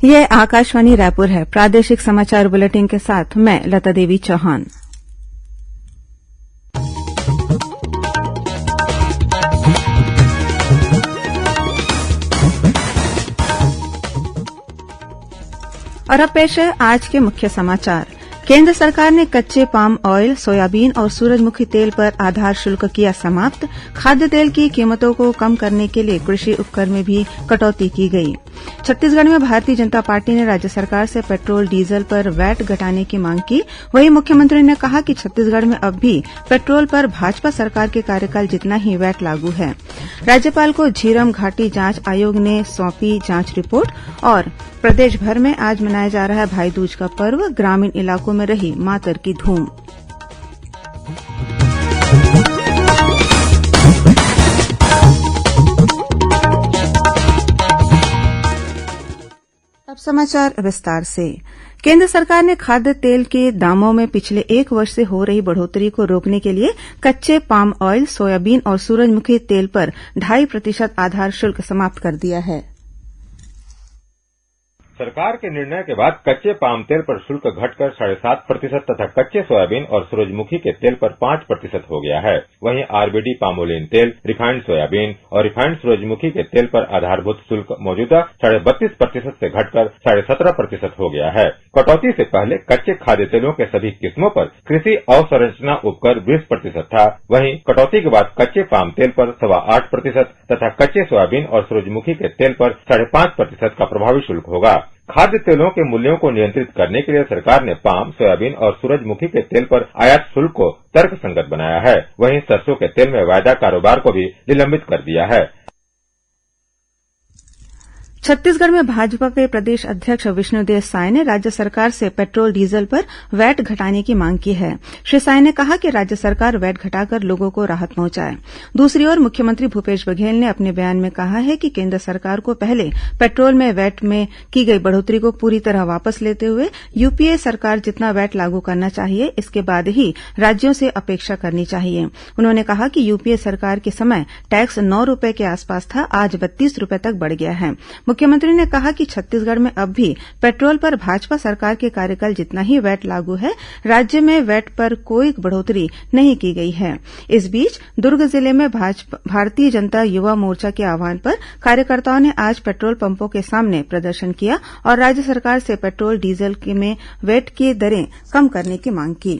ये आकाशवाणी रायपुर है। प्रादेशिक समाचार बुलेटिन के साथ मैं लता देवी चौहान। और अब पेश है आज के मुख्य समाचार। केंद्र सरकार ने कच्चे पाम ऑयल, सोयाबीन और सूरजमुखी तेल पर आधार शुल्क किया समाप्त। खाद्य तेल की कीमतों को कम करने के लिए कृषि उपकर में भी कटौती की गई। छत्तीसगढ़ में भारतीय जनता पार्टी ने राज्य सरकार से पेट्रोल डीजल पर वैट घटाने की मांग की। वहीं मुख्यमंत्री ने कहा कि छत्तीसगढ़ में अब भी पेट्रोल पर भाजपा सरकार के कार्यकाल जितना ही वैट लागू है। राज्यपाल को झीरम घाटी जांच आयोग ने सौंपी जांच रिपोर्ट। और प्रदेश भर में आज मनाया जा रहा है भाई दूज का पर्व। ग्रामीण इलाकों में रही मातर की धूम। अब समाचार विस्तार से। केंद्र सरकार ने खाद्य तेल के दामों में पिछले 1 वर्ष से हो रही बढ़ोत्तरी को रोकने के लिए कच्चे पाम ऑयल, सोयाबीन और सूरजमुखी तेल पर 2.5% आधार शुल्क समाप्त कर दिया है। सरकार के निर्णय के बाद कच्चे पाम तेल पर शुल्क घटकर 7.5% तथा कच्चे सोयाबीन और सूरजमुखी के तेल पर 5% हो गया है। वहीं आरबीडी पामोलिन तेल, रिफाइंड सोयाबीन और रिफाइंड सूरजमुखी के तेल पर आधारभूत शुल्क मौजूदा 32.5% से घटकर 17.5% हो गया है। कटौती से पहले कच्चे खाद्य तेलों के सभी किस्मों पर कृषि अवसंरचना उपकर 20% था। वहीं कटौती के बाद कच्चे पाम तेल पर 8.25% तथा कच्चे सोयाबीन और सूरजमुखी के तेल पर 5.5% का प्रभावी शुल्क होगा। खाद्य तेलों के मूल्यों को नियंत्रित करने के लिए सरकार ने पाम, सोयाबीन और सूरजमुखी के तेल पर आयात शुल्क को तर्कसंगत बनाया है। वहीं सरसों के तेल में वायदा कारोबार को भी निलंबित कर दिया है। छत्तीसगढ़ में भाजपा के प्रदेश अध्यक्ष विष्णुदेव साय ने राज्य सरकार से पेट्रोल डीजल पर वैट घटाने की मांग की है। श्री साय ने कहा कि राज्य सरकार वैट घटाकर लोगों को राहत पहुंचाए। दूसरी ओर मुख्यमंत्री भूपेश बघेल ने अपने बयान में कहा है कि केंद्र सरकार को पहले पेट्रोल में वैट में की गई बढ़ोत्तरी को पूरी तरह वापस लेते हुए यूपीए सरकार जितना वैट लागू करना चाहिए, इसके बाद ही राज्यों से अपेक्षा करनी चाहिए। उन्होंने कहा कि यूपीए सरकार के समय टैक्स 9 रुपये के आसपास था, आज 32 रुपये तक बढ़ गया है। मुख्यमंत्री ने कहा कि छत्तीसगढ़ में अब भी पेट्रोल पर भाजपा सरकार के कार्यकाल जितना ही वैट लागू है। राज्य में वैट पर कोई बढ़ोत्तरी नहीं की गई है। इस बीच दुर्ग जिले में भारतीय जनता युवा मोर्चा के आह्वान पर कार्यकर्ताओं ने आज पेट्रोल पंपों के सामने प्रदर्शन किया और राज्य सरकार से पेट्रोल डीजल में वैट की दरें कम करने की मांग की।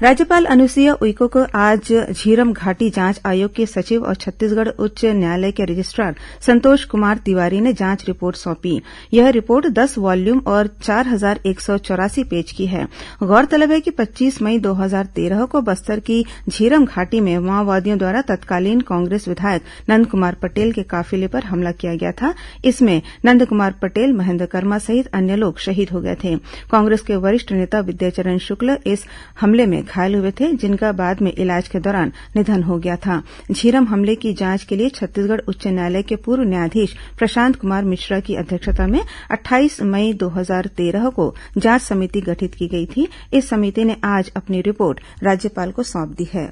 राज्यपाल अनुसुईया उइके को आज झीरम घाटी जांच आयोग के सचिव और छत्तीसगढ़ उच्च न्यायालय के रजिस्ट्रार संतोष कुमार तिवारी ने जांच रिपोर्ट सौंपी। यह रिपोर्ट 10 वॉल्यूम और 4184 पेज की है। गौरतलब है कि 25 मई 2013 को बस्तर की झीरम घाटी में माओवादियों द्वारा तत्कालीन कांग्रेस विधायक नंदकुमार पटेल के काफिले पर हमला किया गया था। इसमें नंदकुमार पटेल, महेन्द्र कर्मा सहित अन्य लोग शहीद हो गए थे। कांग्रेस के वरिष्ठ नेता विद्याचरण शुक्ल इस हमले में घायल हुए थे, जिनका बाद में इलाज के दौरान निधन हो गया था। झीरम हमले की जांच के लिए छत्तीसगढ़ उच्च न्यायालय के पूर्व न्यायाधीश प्रशांत कुमार मिश्रा की अध्यक्षता में 28 मई 2013 को जांच समिति गठित की गई थी। इस समिति ने आज अपनी रिपोर्ट राज्यपाल को सौंप दी है।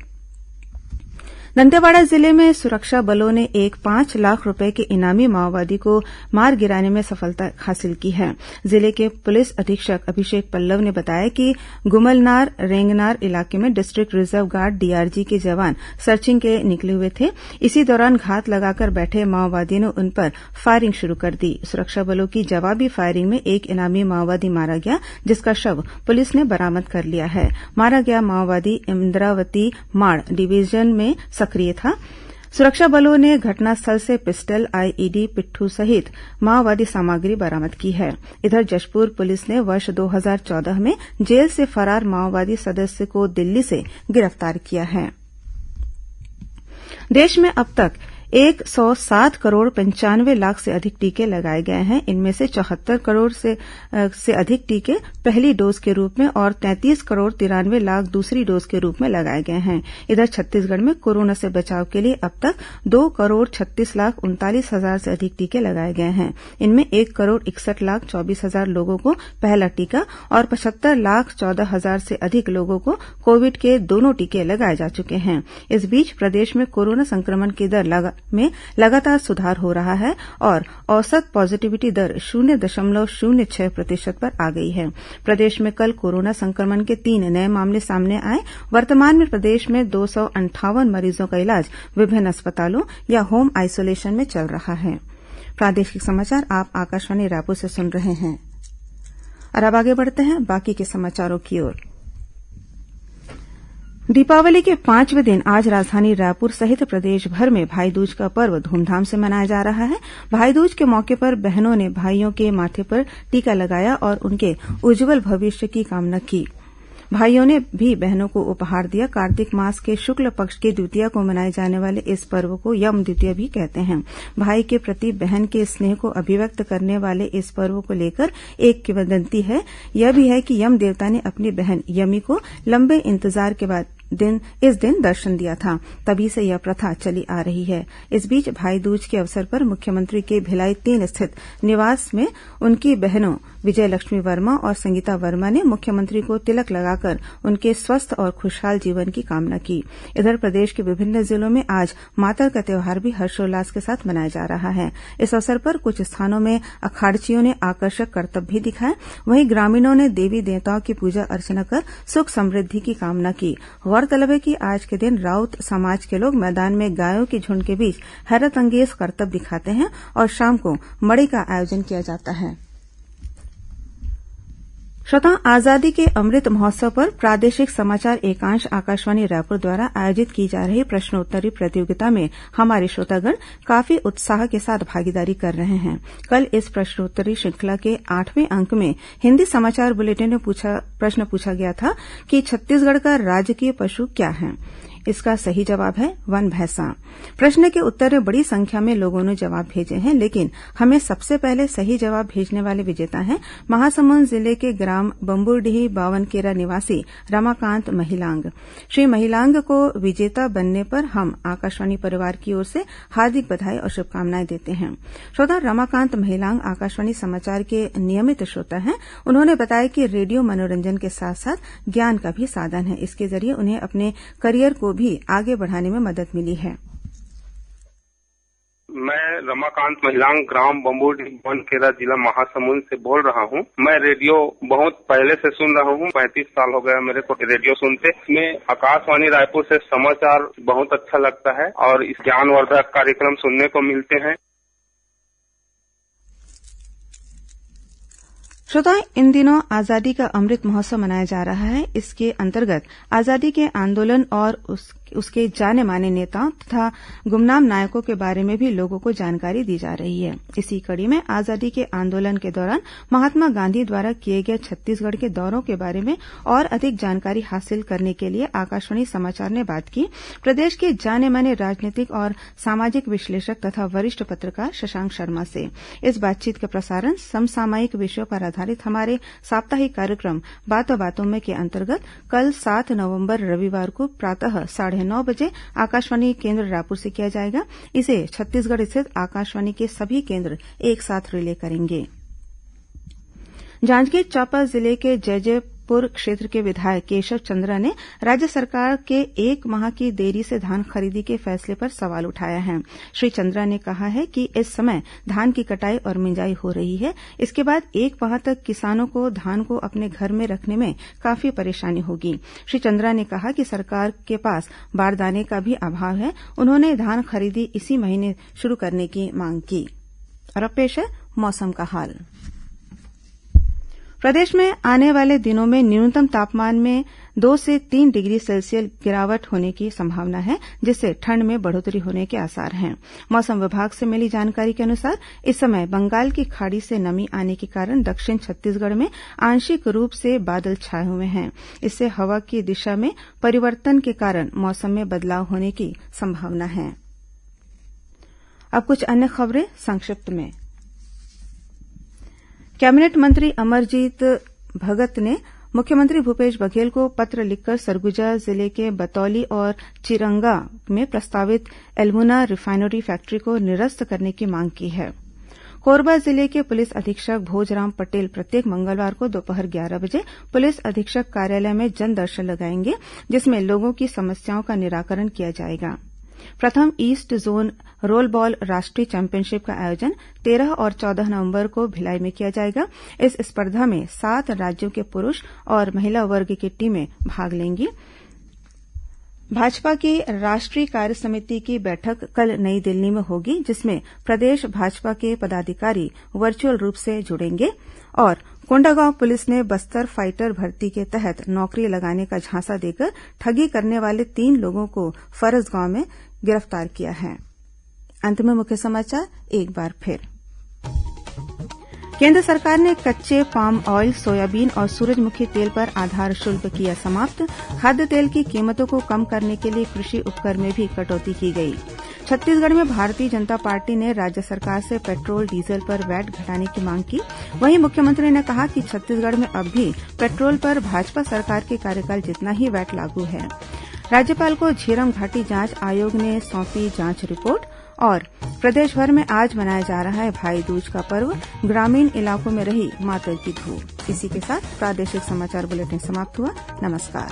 दंतेवाड़ा जिले में सुरक्षा बलों ने एक 5 लाख रूपये के इनामी माओवादी को मार गिराने में सफलता हासिल की है। जिले के पुलिस अधीक्षक अभिषेक पल्लव ने बताया कि गुमलनार रेंगनार इलाके में डिस्ट्रिक्ट रिजर्व गार्ड डीआरजी के जवान सर्चिंग के निकले हुए थे। इसी दौरान घात लगाकर बैठे माओवादियों ने उन पर फायरिंग शुरू कर दी। सुरक्षा बलों की जवाबी फायरिंग में एक इनामी माओवादी मारा गया, जिसका शव पुलिस ने बरामद कर लिया है। मारा गया माओवादी इंद्रावती माड़ डिवीजन में सक्रिय था। सुरक्षा बलों ने घटनास्थल से पिस्टल, आईईडी, पिट्ठू सहित माओवादी सामग्री बरामद की है। इधर जशपुर पुलिस ने वर्ष 2014 में जेल से फरार माओवादी सदस्य को दिल्ली से गिरफ्तार किया है। देश में अब तक 107 करोड़ 95 लाख से अधिक टीके लगाए गए हैं। इनमें से 74 करोड़ से अधिक टीके पहली डोज के रूप में और 33 करोड़ 93 लाख दूसरी डोज के रूप में लगाए गए हैं। इधर छत्तीसगढ़ में कोरोना से बचाव के लिए अब तक 2 करोड़ 36 लाख 39 हजार से अधिक टीके लगाए गए हैं। इनमें 1 करोड़ 61 लाख 24 हजार लोगों को पहला टीका और 75 लाख 14 हजार से अधिक लोगों को कोविड के दोनों टीके लगाए जा चुके हैं। इस बीच प्रदेश में कोरोना संक्रमण की दर में लगातार सुधार हो रहा है और औसत पॉजिटिविटी दर 0.06% पर आ गई है। प्रदेश में कल कोरोना संक्रमण के 3 नए मामले सामने आए। वर्तमान में प्रदेश में 258 मरीजों का इलाज विभिन्न अस्पतालों या होम आइसोलेशन में चल रहा है। प्रादेशिक समाचार आप आकाशवाणी रायपुर से सुन रहे हैं। और अब आगे बढ़ते हैं बाकी के समाचारों की ओर। दीपावली के 5वें दिन आज राजधानी रायपुर सहित प्रदेश भर में भाई दूज का पर्व धूमधाम से मनाया जा रहा है। भाई दूज के मौके पर बहनों ने भाइयों के माथे पर टीका लगाया और उनके उज्जवल भविष्य की कामना की। भाइयों ने भी बहनों को उपहार दिया। कार्तिक मास के शुक्ल पक्ष की द्वितीया को मनाए जाने वाले इस पर्व को यम द्वितीया भी कहते हैं। भाई के प्रति बहन के स्नेह को अभिव्यक्त करने वाले इस पर्व को लेकर एक किंवदंती है। यह भी है कि यम देवता ने अपनी बहन यमी को लंबे इंतजार के बाद इस दिन दर्शन दिया था। तभी से यह प्रथा चली आ रही है। इस बीच भाई दूज के अवसर पर मुख्यमंत्री के भिलाई 3 स्थित निवास में उनकी बहनों विजयलक्ष्मी वर्मा और संगीता वर्मा ने मुख्यमंत्री को तिलक लगाकर उनके स्वस्थ और खुशहाल जीवन की कामना की। इधर प्रदेश के विभिन्न जिलों में आज मातर का त्यौहार भी हर्षोल्लास के साथ मनाया जा रहा है। इस अवसर पर कुछ स्थानों में अखाड़चियों ने आकर्षक करतब भी दिखाए। वहीं ग्रामीणों ने देवी देवताओं की पूजा अर्चना कर सुख समृद्धि की कामना की। गौरतलब है कि आज के दिन राउत समाज के लोग मैदान में गायों के झुंड के बीच हैरतअंगेज करतब दिखाते हैं और शाम को मड़ई का आयोजन किया जाता है। श्रोताओं, आजादी के अमृत महोत्सव पर प्रादेशिक समाचार एकांश आकाशवाणी रायपुर द्वारा आयोजित की जा रही प्रश्नोत्तरी प्रतियोगिता में हमारे श्रोतागण काफी उत्साह के साथ भागीदारी कर रहे हैं। कल इस प्रश्नोत्तरी श्रृंखला के 8वें अंक में हिन्दी समाचार बुलेटिन में प्रश्न पूछा गया था कि छत्तीसगढ़ का राजकीय पशु क्या है। इसका सही जवाब है वन भैंसा। प्रश्न के उत्तर में बड़ी संख्या में लोगों ने जवाब भेजे हैं, लेकिन हमें सबसे पहले सही जवाब भेजने वाले विजेता हैं महासमुंद जिले के ग्राम बम्बुरडीही बावनकेरा निवासी रमाकांत महिलांग। श्री महिलांग को विजेता बनने पर हम आकाशवाणी परिवार की ओर से हार्दिक बधाई और शुभकामनाएं देते हैं। श्रोता, रमाकांत महिलांग आकाशवाणी समाचार के नियमित श्रोता हैं। उन्होंने बताया कि रेडियो मनोरंजन के साथ साथ ज्ञान का भी साधन है। इसके जरिए उन्हें अपने करियर को भी आगे बढ़ाने में मदद मिली है। मैं रमाकांत महिलांग ग्राम बम्बुरडीही बावनकेरा जिला महासमुंद से बोल रहा हूँ। मैं रेडियो बहुत पहले से सुन रहा हूँ। 35 साल हो गया मेरे को रेडियो सुनते। इसमें आकाशवाणी रायपुर से समाचार बहुत अच्छा लगता है और इस ज्ञानवर्धक कार्यक्रम सुनने को मिलते हैं। श्रोताओं, इन दिनों आजादी का अमृत महोत्सव मनाया जा रहा है। इसके अंतर्गत आजादी के आंदोलन और उसके जाने माने नेताओं तथा गुमनाम नायकों के बारे में भी लोगों को जानकारी दी जा रही है। इसी कड़ी में आजादी के आंदोलन के दौरान महात्मा गांधी द्वारा किए गए छत्तीसगढ़ के दौरों के बारे में और अधिक जानकारी हासिल करने के लिए आकाशवाणी समाचार ने बात की प्रदेश के जाने माने राजनीतिक और सामाजिक विश्लेषक तथा वरिष्ठ पत्रकार शशांक शर्मा से। इस बातचीत का प्रसारण समसामयिक विषयों पर आधारित हमारे साप्ताहिक कार्यक्रम बातों बातों में के अंतर्गत कल 7 नवंबर रविवार को प्रातः 9:30 बजे आकाशवाणी केन्द्र रायपुर से किया जाएगा। इसे छत्तीसगढ़ स्थित आकाशवाणी के सभी केन्द्र एक साथ रिले करेंगे। जांजगीर चांपा जिले के जैजैपुर क्षेत्र के विधायक केशव चंद्रा ने राज्य सरकार के 1 माह की देरी से धान खरीदी के फैसले पर सवाल उठाया है। श्री चंद्रा ने कहा है कि इस समय धान की कटाई और मिंजाई हो रही है। इसके बाद 1 माह तक किसानों को धान को अपने घर में रखने में काफी परेशानी होगी। श्री चंद्रा ने कहा कि सरकार के पास बारदाने का भी अभाव है। उन्होंने धान खरीदी इसी महीने शुरू करने की मांग की। और अब पेश है मौसम का हाल। प्रदेश में आने वाले दिनों में न्यूनतम तापमान में 2 से 3 डिग्री सेल्सियस गिरावट होने की संभावना है, जिससे ठंड में बढ़ोतरी होने के आसार हैं। मौसम विभाग से मिली जानकारी के अनुसार इस समय बंगाल की खाड़ी से नमी आने के कारण दक्षिण छत्तीसगढ़ में आंशिक रूप से बादल छाए हुए हैं। इससे हवा की दिशा में परिवर्तन के कारण मौसम में बदलाव होने की संभावना है। अब कुछ अन्य खबरें संक्षिप्त में। कैबिनेट मंत्री अमरजीत भगत ने मुख्यमंत्री भूपेश बघेल को पत्र लिखकर सरगुजा जिले के बतौली और चिरंगा में प्रस्तावित एल्मुना रिफाइनरी फैक्ट्री को निरस्त करने की मांग की है। कोरबा जिले के पुलिस अधीक्षक भोजराम पटेल प्रत्येक मंगलवार को दोपहर 11 बजे पुलिस अधीक्षक कार्यालय में जनदर्शन लगाएंगे, जिसमें लोगों की समस्याओं का निराकरण किया जाएगा। प्रथम ईस्ट जोन रोल बॉल राष्ट्रीय चैंपियनशिप का आयोजन 13 और 14 नवंबर को भिलाई में किया जाएगा। इस स्पर्धा में 7 राज्यों के पुरुष और महिला वर्ग की टीमें भाग लेंगी। भाजपा की राष्ट्रीय कार्यसमिति की बैठक कल नई दिल्ली में होगी, जिसमें प्रदेश भाजपा के पदाधिकारी वर्चुअल रूप से जुड़ेंगे। और कोंडागांव पुलिस ने बस्तर फाइटर भर्ती के तहत नौकरी लगाने का झांसा देकर ठगी करने वाले 3 लोगों को फरसगांव में गिरफ्तार किया है। अंत में मुख्य समाचार एक बार फिर। केंद्र सरकार ने कच्चे पाम ऑयल, सोयाबीन और सूरजमुखी तेल पर आधार शुल्क किया समाप्त। खाद्य तेल की कीमतों को कम करने के लिए कृषि उपकर में भी कटौती की गई। छत्तीसगढ़ में भारतीय जनता पार्टी ने राज्य सरकार से पेट्रोल डीजल पर वैट घटाने की मांग की। वहीं मुख्यमंत्री ने कहा कि छत्तीसगढ़ में अब भी पेट्रोल पर भाजपा सरकार के कार्यकाल जितना ही वैट लागू है। राज्यपाल को झीरम घाटी जांच आयोग ने सौंपी जांच रिपोर्ट। और प्रदेशभर में आज मनाया जा रहा है भाई दूज का पर्व। ग्रामीण इलाकों में रही मातल की धूप। इसी के साथ प्रादेशिक समाचार बुलेटिन समाप्त हुआ। नमस्कार।